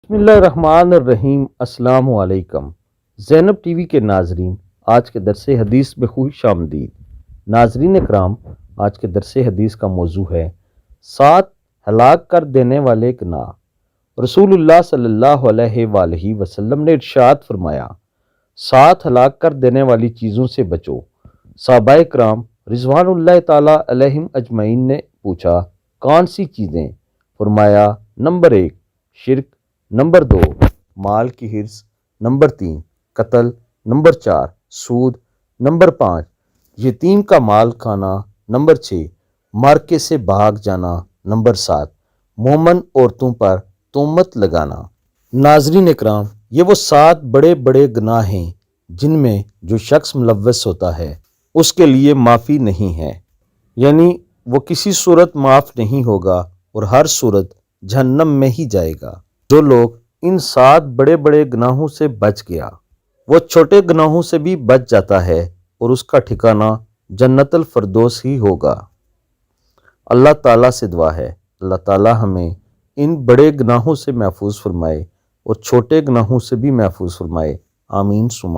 بسم اللہ الرحمن الرحیم۔ السلام علیکم زینب ٹی وی کے ناظرین، آج کے درس حدیث میں خوش آمدید۔ ناظرین اکرام، آج کے درس حدیث کا موضوع ہے 7 ہلاک کر دینے والے گناہ۔ رسول اللہ صلی اللہ علیہ وآلہ وسلم نے ارشاد فرمایا، 7 ہلاک کر دینے والی چیزوں سے بچو۔ صحابہ کرام رضوان اللہ تعالی علیہم اجمعین نے پوچھا، کون سی چیزیں؟ فرمایا، نمبر 1 شرک، نمبر 2 مال کی حرص، نمبر 3 قتل، نمبر 4 سود، نمبر 5 یتیم کا مال کھانا، نمبر 6 مارکے سے بھاگ جانا، نمبر 7 مومن عورتوں پر تہمت لگانا۔ ناظرین اکرام، یہ وہ 7 بڑے بڑے گناہ ہیں جن میں جو شخص ملوث ہوتا ہے اس کے لیے معافی نہیں ہے، یعنی وہ کسی صورت معاف نہیں ہوگا اور ہر صورت جہنم میں ہی جائے گا۔ جو لوگ ان 7 بڑے بڑے گناہوں سے بچ گیا، وہ چھوٹے گناہوں سے بھی بچ جاتا ہے اور اس کا ٹھکانہ جنت الفردوس ہی ہوگا۔ اللہ تعالیٰ سے دعا ہے، اللہ تعالیٰ ہمیں ان بڑے گناہوں سے محفوظ فرمائے اور چھوٹے گناہوں سے بھی محفوظ فرمائے، آمین ثم